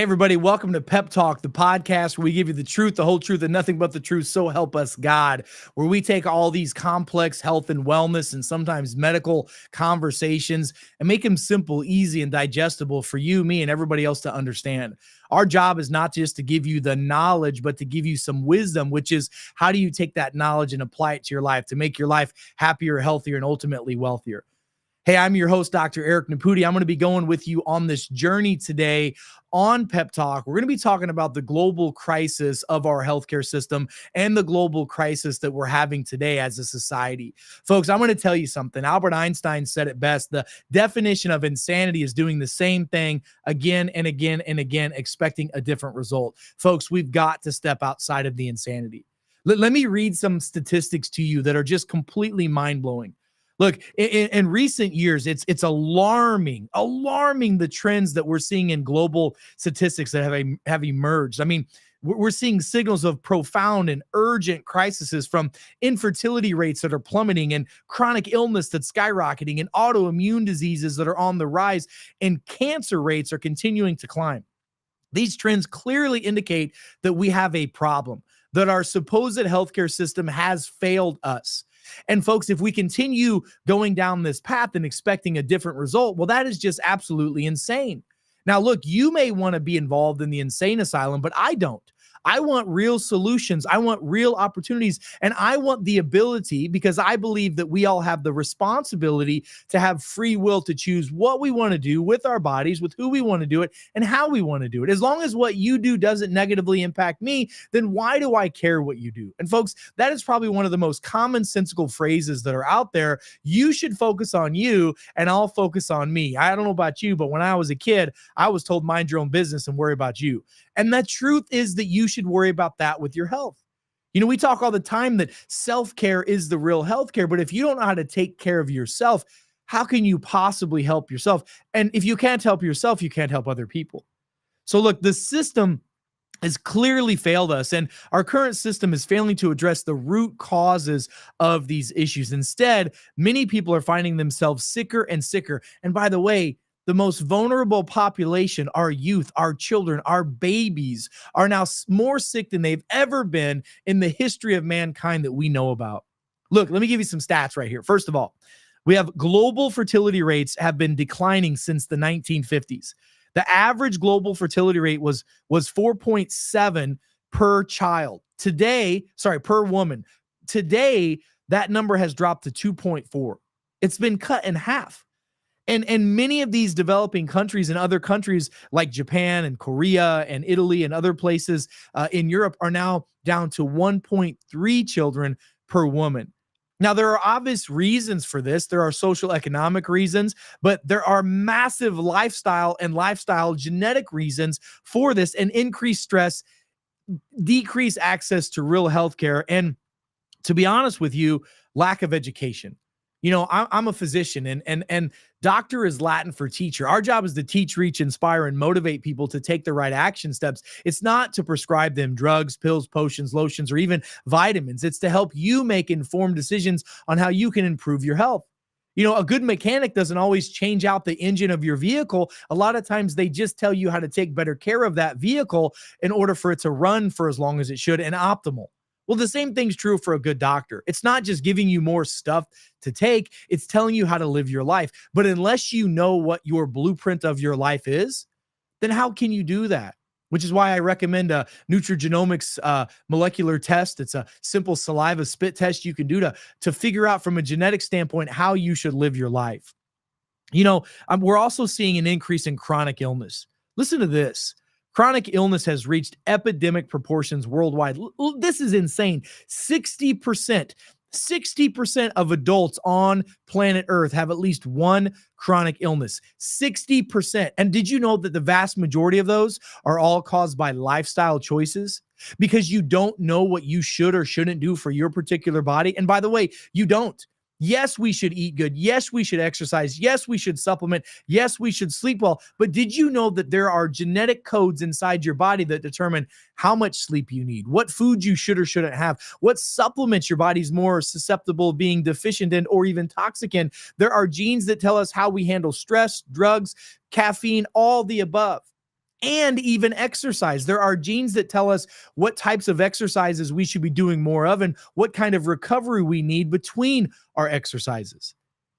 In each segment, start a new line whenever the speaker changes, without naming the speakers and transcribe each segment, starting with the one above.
Hey, everybody, welcome to Pep Talk, the podcast where we give you the truth, the whole truth, and nothing but the truth. So help us God, where we take all these complex health and wellness and sometimes medical conversations and make them simple, easy, and digestible for you, me, and everybody else to understand. Our job is not just to give you the knowledge, but to give you some wisdom, which is how do you take that knowledge and apply it to your life to make your life happier, healthier, and ultimately wealthier. Hey, I'm your host, Dr. Eric Naputi. I'm going to be going with you on this journey today on Pep Talk. We're going to be talking about the global crisis of our healthcare system and the global crisis that we're having today as a society. Folks, I'm going to tell you something. Albert Einstein said it best. The definition of insanity is doing the same thing again and again and again, expecting a different result. Folks, we've got to step outside of the insanity. Let me read some statistics to you that are just completely mind-blowing. Look, in recent years, it's alarming the trends that we're seeing in global statistics that have emerged. I mean, we're seeing signals of profound and urgent crises, from infertility rates that are plummeting and chronic illness that's skyrocketing and autoimmune diseases that are on the rise, and cancer rates are continuing to climb. These trends clearly indicate that we have a problem, that our supposed healthcare system has failed us. And folks, if we continue going down this path and expecting a different result, well, that is just absolutely insane. Now, look, you may want to be involved in the insane asylum, but I don't. I want real solutions. I want real opportunities. And I want the ability, because I believe that we all have the responsibility to have free will to choose what we want to do with our bodies, with who we want to do it, and how we want to do it. As long as what you do doesn't negatively impact me, then why do I care what you do? And folks, that is probably one of the most commonsensical phrases that are out there. You should focus on you and I'll focus on me. I don't know about you, but when I was a kid, I was told mind your own business and worry about you. And the truth is that you should worry about that with your health. You know, we talk all the time that self-care is the real healthcare, but if you don't know how to take care of yourself, how can you possibly help yourself? And if you can't help yourself, you can't help other people. So look, the system has clearly failed us, and our current system is failing to address the root causes of these issues. Instead, many people are finding themselves sicker and sicker. And by the way, the most vulnerable population, our youth, our children, our babies, are now more sick than they've ever been in the history of mankind that we know about. Look, let me give you some stats right here. First of all, we have global fertility rates have been declining since the 1950s. The average global fertility rate was 4.7 per child. Per woman. Today, that number has dropped to 2.4. It's been cut in half. And many of these developing countries and other countries like Japan and Korea and Italy and other places in Europe are now down to 1.3 children per woman. Now, there are obvious reasons for this. There are social economic reasons, but there are massive lifestyle genetic reasons for this, and increased stress, decreased access to real healthcare, and, to be honest with you, lack of education. You know, I'm a physician, and doctor is Latin for teacher. Our job is to teach, reach, inspire, and motivate people to take the right action steps. It's not to prescribe them drugs, pills, potions, lotions, or even vitamins. It's to help you make informed decisions on how you can improve your health. You know, a good mechanic doesn't always change out the engine of your vehicle. A lot of times they just tell you how to take better care of that vehicle in order for it to run for as long as it should and optimal. Well, the same thing's true for a good doctor. It's not just giving you more stuff to take, it's telling you how to live your life. But unless you know what your blueprint of your life is, then how can you do that? Which is why I recommend a nutrigenomics molecular test. It's a simple saliva spit test you can do to figure out from a genetic standpoint how you should live your life. You know, we're also seeing an increase in chronic illness. Listen to this. Chronic illness has reached epidemic proportions worldwide. This is insane. 60% of adults on planet Earth have at least one chronic illness. 60%. And did you know that the vast majority of those are all caused by lifestyle choices? Because you don't know what you should or shouldn't do for your particular body. And by the way, you don't. Yes, we should eat good. Yes, we should exercise. Yes, we should supplement. Yes, we should sleep well. But did you know that there are genetic codes inside your body that determine how much sleep you need, what food you should or shouldn't have, what supplements your body's more susceptible of being deficient in or even toxic in? There are genes that tell us how we handle stress, drugs, caffeine, all the above. and even exercise. There are genes that tell us what types of exercises we should be doing more of and what kind of recovery we need between our exercises.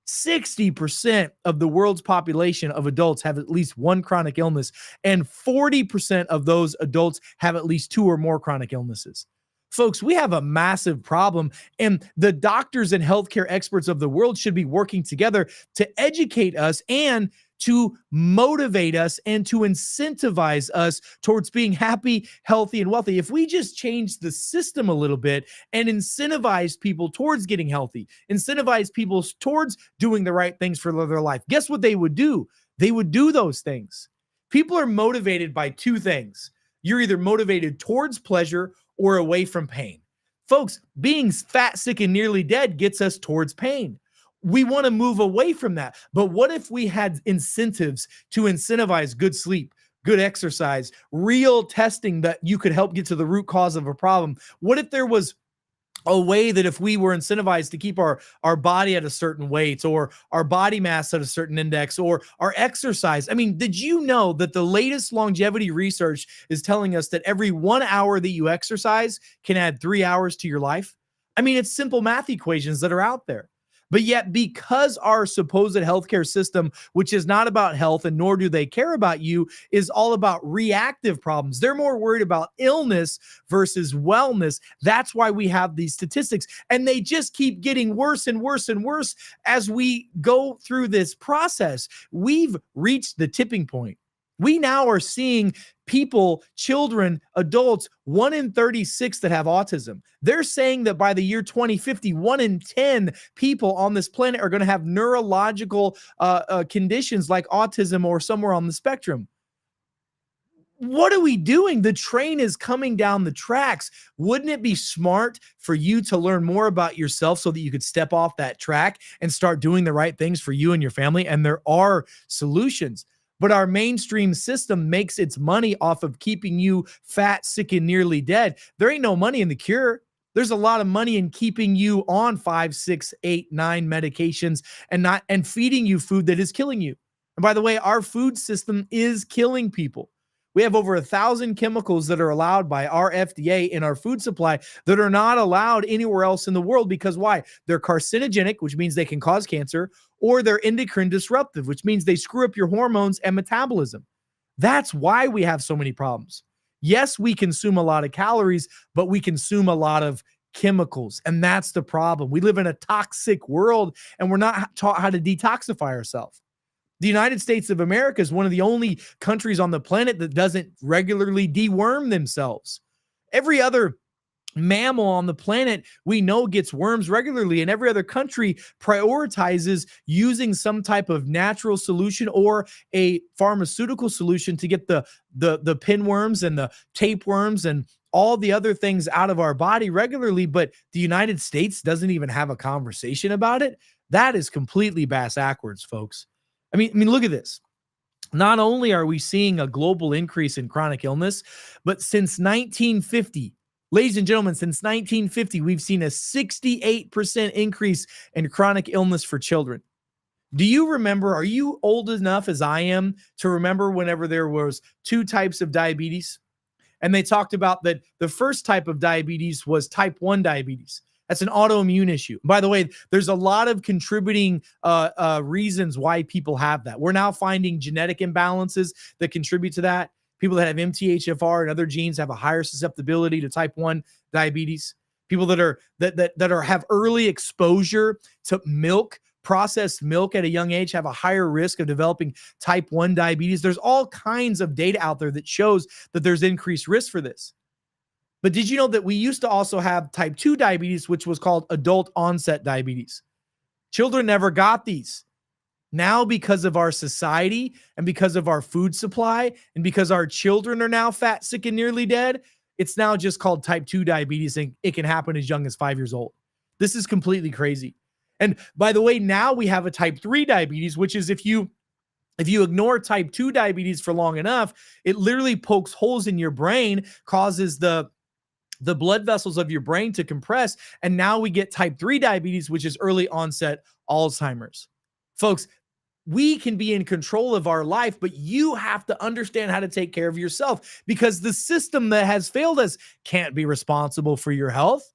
60% of the world's population of adults have at least one chronic illness, and 40% of those adults have at least two or more chronic illnesses. Folks, we have a massive problem, and the doctors and healthcare experts of the world should be working together to educate us and to motivate us and to incentivize us towards being happy, healthy, and wealthy. If we just change the system a little bit and incentivize people towards getting healthy, incentivize people towards doing the right things for their life, guess what they would do? They would do those things. People are motivated by two things. You're either motivated towards pleasure or away from pain. Folks, being fat, sick, and nearly dead gets us towards pain. We want to move away from that. But what if we had incentives to incentivize good sleep, good exercise, real testing that you could help get to the root cause of a problem? What if there was a way that if we were incentivized to keep our body at a certain weight or our body mass at a certain index or our exercise? I mean, did you know that the latest longevity research is telling us that every 1 hour that you exercise can add 3 hours to your life? I mean, it's simple math equations that are out there. But yet, because our supposed healthcare system, which is not about health and nor do they care about you, is all about reactive problems, they're more worried about illness versus wellness. That's why we have these statistics. And they just keep getting worse and worse and worse as we go through this process. We've reached the tipping point. We now are seeing people, children, adults, 1 in 36 that have autism. They're saying that by the year 2050, 1 in 10 people on this planet are going to have neurological conditions like autism or somewhere on the spectrum. What are we doing? The train is coming down the tracks. Wouldn't it be smart for you to learn more about yourself so that you could step off that track and start doing the right things for you and your family? And there are solutions. But our mainstream system makes its money off of keeping you fat, sick, and nearly dead. There ain't no money in the cure. There's a lot of money in keeping you on 5, 6, 8, 9 medications and feeding you food that is killing you. And by the way, our food system is killing people. We have over 1,000 chemicals that are allowed by our FDA in our food supply that are not allowed anywhere else in the world. Because why? They're carcinogenic, which means they can cause cancer, or they're endocrine disruptive, which means they screw up your hormones and metabolism. That's why we have so many problems. Yes, we consume a lot of calories, but we consume a lot of chemicals. And that's the problem. We live in a toxic world and we're not taught how to detoxify ourselves. The United States of America is one of the only countries on the planet that doesn't regularly deworm themselves. Every other mammal on the planet we know gets worms regularly, and every other country prioritizes using some type of natural solution or a pharmaceutical solution to get the pinworms and the tapeworms and all the other things out of our body regularly. But the United States doesn't even have a conversation about it. That is completely backwards, folks. I mean, look at this. Not only are we seeing a global increase in chronic illness, but since 1950, ladies and gentlemen, since 1950, we've seen a 68% increase in chronic illness for children. Do you remember, are you old enough as I am to remember whenever there was 2 types of diabetes? And they talked about that the first type of diabetes was type 1 diabetes. That's an autoimmune issue. By the way, there's a lot of contributing reasons why people have that. We're now finding genetic imbalances that contribute to that. People that have MTHFR and other genes have a higher susceptibility to type 1 diabetes. People that have early exposure to milk, processed milk at a young age, have a higher risk of developing type 1 diabetes. There's all kinds of data out there that shows that there's increased risk for this. But did you know that we used to also have type 2 diabetes, which was called adult onset diabetes? Children never got these. Now, because of our society and because of our food supply and because our children are now fat, sick, and nearly dead, it's now just called type 2 diabetes, and it can happen as young as 5 years old. This is completely crazy. And by the way, now we have a type 3 diabetes, which is if you ignore type 2 diabetes for long enough, it literally pokes holes in your brain, causes the blood vessels of your brain to compress. And now we get type 3 diabetes, which is early onset Alzheimer's. Folks, we can be in control of our life, but you have to understand how to take care of yourself, because the system that has failed us can't be responsible for your health.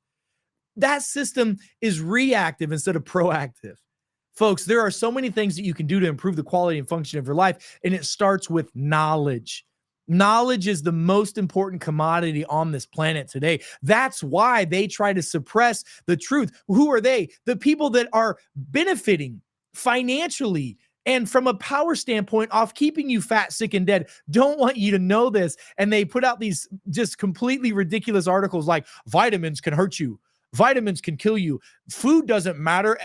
That system is reactive instead of proactive. Folks, there are so many things that you can do to improve the quality and function of your life, and it starts with knowledge. Knowledge is the most important commodity on this planet today. That's why they try to suppress the truth. Who are they? The people that are benefiting financially and from a power standpoint off keeping you fat, sick, and dead don't want you to know this. And they put out these just completely ridiculous articles like vitamins can hurt you. Vitamins can kill you. Food doesn't matter.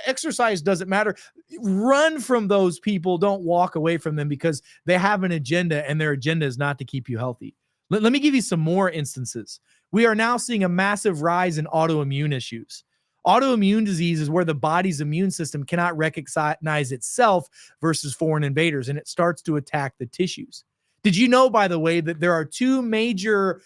Exercise doesn't matter. Run from those people. Don't walk away from them, because they have an agenda, and their agenda is not to keep you healthy. Let me give you some more instances. We are now seeing a massive rise in autoimmune issues. Autoimmune disease is where the body's immune system cannot recognize itself versus foreign invaders, and it starts to attack the tissues. Did you know, by the way, that there are two major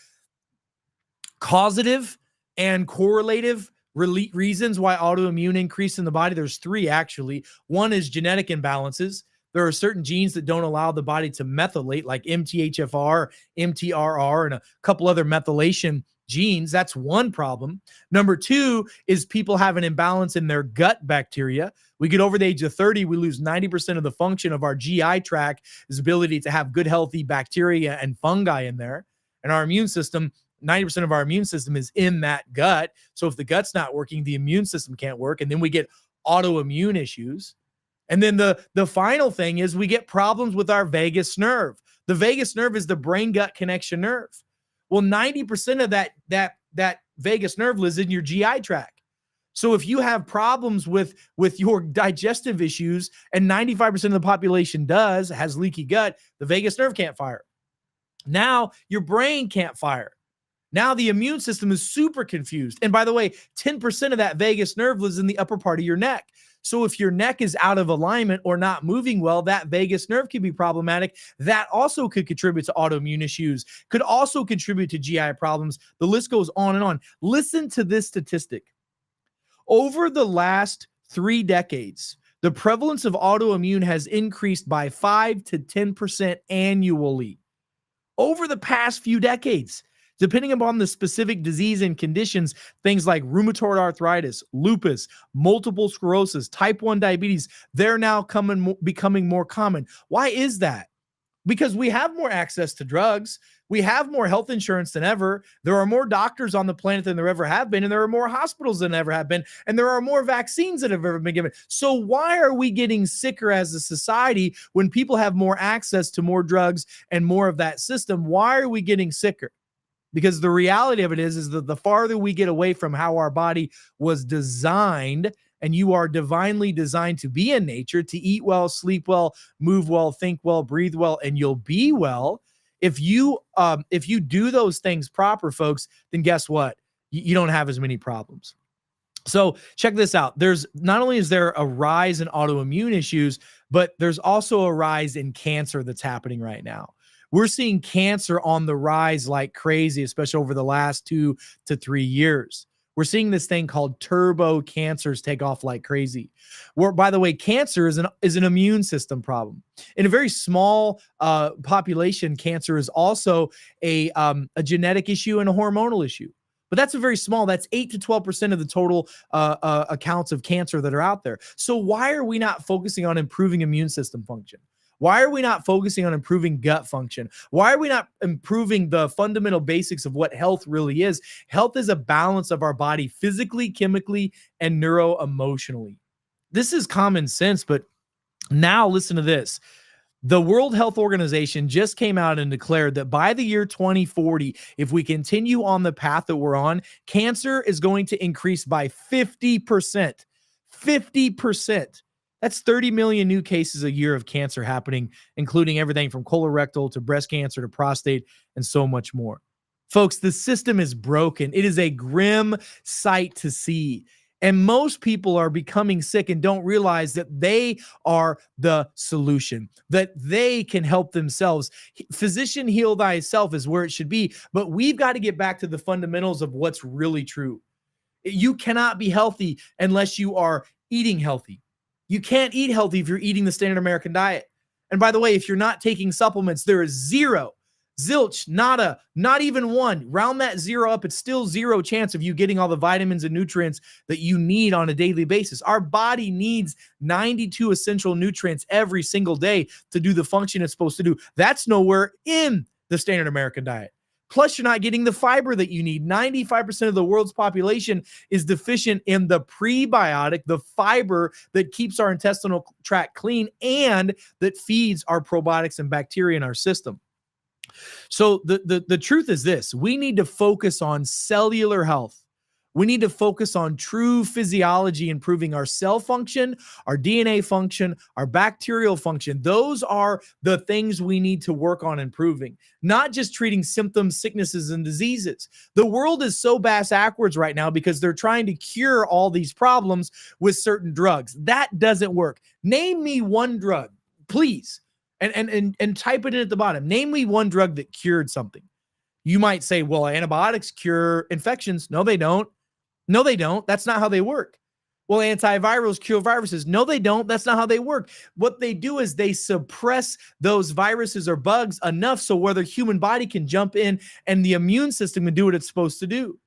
causative and correlative reasons why autoimmune increase in the body? There's three, actually. One is genetic imbalances. There are certain genes that don't allow the body to methylate, like MTHFR, MTRR, and a couple other methylation genes. That's one problem. Number two is people have an imbalance in their gut bacteria. We get over the age of 30, we lose 90% of the function of our GI tract, its ability to have good, healthy bacteria and fungi in there. And our immune system, 90% of our immune system is in that gut. So if the gut's not working, the immune system can't work. And then we get autoimmune issues. And then the final thing is we get problems with our vagus nerve. The vagus nerve is the brain-gut connection nerve. Well, 90% of that vagus nerve lives in your GI tract. So if you have problems with your digestive issues, and 95% of the population has leaky gut, the vagus nerve can't fire. Now your brain can't fire. Now the immune system is super confused. And by the way, 10% of that vagus nerve lives in the upper part of your neck. So if your neck is out of alignment or not moving well, that vagus nerve can be problematic. That also could contribute to autoimmune issues, could also contribute to GI problems. The list goes on and on. Listen to this statistic. Over the last 3 decades, the prevalence of autoimmune has increased by 5 to 10% annually. Over the past few decades, depending upon the specific disease and conditions, things like rheumatoid arthritis, lupus, multiple sclerosis, type 1 diabetes, they're now becoming more common. Why is that? Because we have more access to drugs. We have more health insurance than ever. There are more doctors on the planet than there ever have been, and there are more hospitals than ever have been, and there are more vaccines that have ever been given. So why are we getting sicker as a society when people have more access to more drugs and more of that system? Why are we getting sicker? Because the reality of it is that the farther we get away from how our body was designed, and you are divinely designed to be in nature, to eat well, sleep well, move well, think well, breathe well, and you'll be well. If you do those things proper, folks, then guess what? You don't have as many problems. So check this out. There's not only is there a rise in autoimmune issues, but there's also a rise in cancer that's happening right now. We're seeing cancer on the rise like crazy, especially over the last 2 to 3 years. We're seeing this thing called turbo cancers take off like crazy. Where, by the way, cancer is an immune system problem. In a very small population, cancer is also a genetic issue and a hormonal issue. But that's that's 8 to 12% of the total accounts of cancer that are out there. So why are we not focusing on improving immune system function? Why are we not focusing on improving gut function? Why are we not improving the fundamental basics of what health really is? Health is a balance of our body physically, chemically, and neuro-emotionally. This is common sense, but now listen to this. The World Health Organization just came out and declared that by the year 2040, if we continue on the path that we're on, cancer is going to increase by 50%. 50%. That's 30 million new cases a year of cancer happening, including everything from colorectal to breast cancer to prostate and so much more. Folks, the system is broken. It is a grim sight to see. And most people are becoming sick and don't realize that they are the solution, that they can help themselves. Physician, heal thyself is where it should be. But we've got to get back to the fundamentals of what's really true. You cannot be healthy unless you are eating healthy. You can't eat healthy if you're eating the standard American diet. And by the way, if you're not taking supplements, there is zero, zilch, nada, not even one. Round that zero up, it's still zero chance of you getting all the vitamins and nutrients that you need on a daily basis. Our body needs 92 essential nutrients every single day to do the function it's supposed to do. That's nowhere in the standard American diet. Plus, you're not getting the fiber that you need. 95% of the world's population is deficient in the prebiotic, the fiber that keeps our intestinal tract clean and that feeds our probiotics and bacteria in our system. So the truth is this: we need to focus on cellular health. We need to focus on true physiology, improving our cell function, our DNA function, our bacterial function. Those are the things we need to work on improving, not just treating symptoms, sicknesses, and diseases. The world is so backwards right now because they're trying to cure all these problems with certain drugs. That doesn't work. Name me one drug, please, and type it in at the bottom. Name me one drug that cured something. You might say, well, antibiotics cure infections. No, they don't. No, they don't. That's not how they work. Well, antivirals cure viruses. No, they don't. That's not how they work. What they do is they suppress those viruses or bugs enough so where the human body can jump in and the immune system can do what it's supposed to do.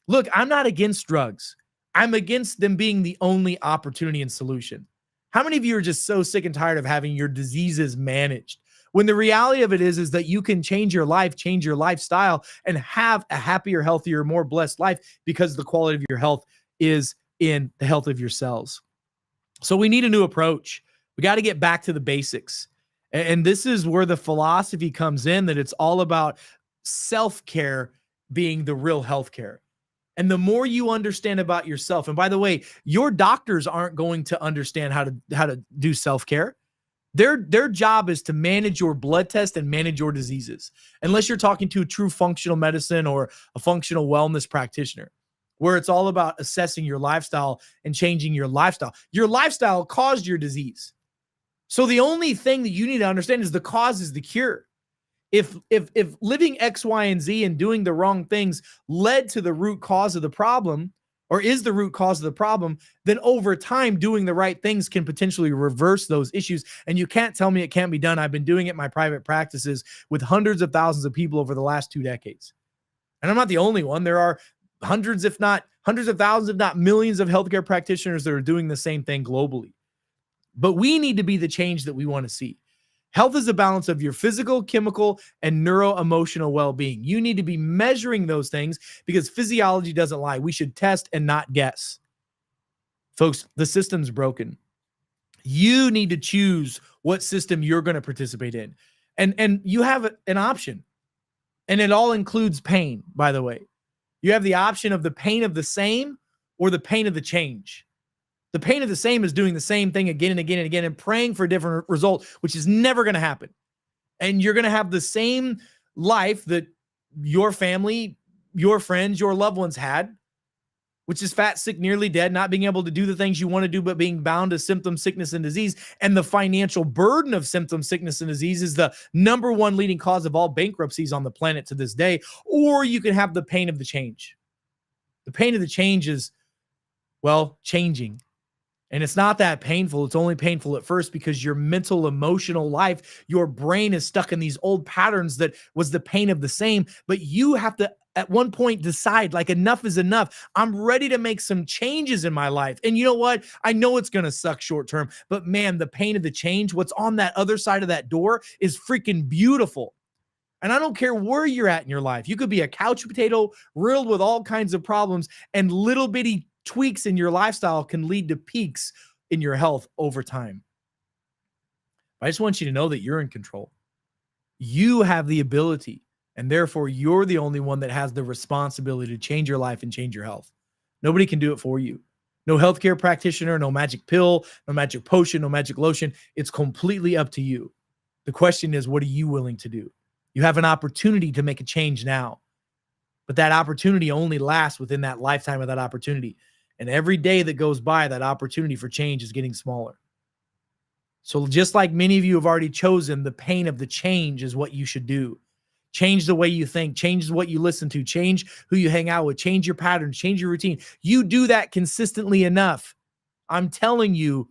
Look, I'm not against drugs. I'm against them being the only opportunity and solution. How many of you are just so sick and tired of having your diseases managed? When the reality of it is that you can change your life, change your lifestyle, and have a happier, healthier, more blessed life because the quality of your health is in the health of your cells. So we need a new approach. We got to get back to the basics. And this is where the philosophy comes in, that it's all about self-care being the real healthcare. And the more you understand about yourself, and by the way, your doctors aren't going to understand how to do self-care. Their job is to manage your blood test and manage your diseases, unless you're talking to a true functional medicine or a functional wellness practitioner, where it's all about assessing your lifestyle and changing your lifestyle. Your lifestyle caused your disease. So the only thing that you need to understand is the cause is the cure. If living X, Y, and Z and doing the wrong things led to the root cause of the problem, or is the root cause of the problem, then over time, doing the right things can potentially reverse those issues. And you can't tell me it can't be done. I've been doing it in my private practices with hundreds of thousands of people over the last 2 decades. And I'm not the only one. There are hundreds of thousands, if not millions of healthcare practitioners that are doing the same thing globally. But we need to be the change that we want to see. Health is a balance of your physical, chemical, and neuro-emotional well-being. You need to be measuring those things because physiology doesn't lie. We should test and not guess. Folks, the system's broken. You need to choose what system you're going to participate in. And you have an option. And it all includes pain, by the way. You have the option of the pain of the same or the pain of the change. The pain of the same is doing the same thing again and again and again and praying for a different result, which is never going to happen. And you're going to have the same life that your family, your friends, your loved ones had, which is fat, sick, nearly dead, not being able to do the things you want to do, but being bound to symptom, sickness, and disease. And the financial burden of symptom, sickness, and disease is the number one leading cause of all bankruptcies on the planet to this day. Or you can have the pain of the change. The pain of the change is, well, changing. And it's not that painful. It's only painful at first because your mental, emotional life, your brain is stuck in these old patterns that was the pain of the same. But you have to, at one point, decide, like, enough is enough. I'm ready to make some changes in my life. And you know what? I know it's going to suck short term, but man, the pain of the change, what's on that other side of that door is freaking beautiful. And I don't care where you're at in your life. You could be a couch potato riddled with all kinds of problems, and little bitty tweaks in your lifestyle can lead to peaks in your health over time. I just want you to know that you're in control. You have the ability, and therefore you're the only one that has the responsibility to change your life and change your health. Nobody can do it for you. No healthcare practitioner, no magic pill, no magic potion, no magic lotion. It's completely up to you. The question is, what are you willing to do? You have an opportunity to make a change now, but that opportunity only lasts within that lifetime of that opportunity. And every day that goes by, that opportunity for change is getting smaller. So just like many of you have already chosen, the pain of the change is what you should do. Change the way you think, change what you listen to, change who you hang out with, change your patterns, change your routine. You do that consistently enough, I'm telling you,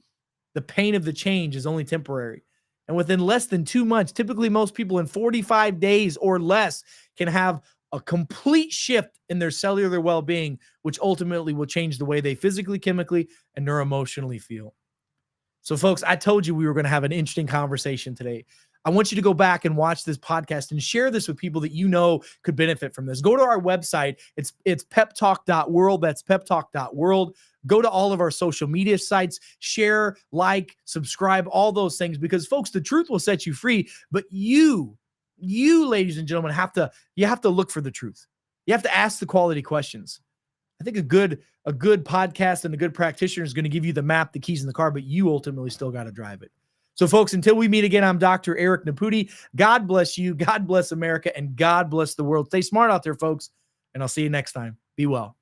The pain of the change is only temporary. And within less than 2 months, typically most people in 45 days or less can have a complete shift in their cellular well-being, which ultimately will change the way they physically, chemically, and neuroemotionally feel. So, folks, I told you we were going to have an interesting conversation today. I want you to go back and watch this podcast and share this with people that you know could benefit from this. Go to our website. It's peptalk.world. That's peptalk.world. Go to all of our social media sites, share, like, subscribe, all those things, because, folks, the truth will set you free. But you, ladies and gentlemen, have to look for the truth. You have to ask the quality questions. I think a good podcast and a good practitioner is going to give you the map, the keys in the car, but you ultimately still got to drive it. So, folks, until we meet again, I'm Dr. Eric Naputi. God bless you. God bless America, and God bless the world. Stay smart out there, folks, and I'll see you next time. Be well.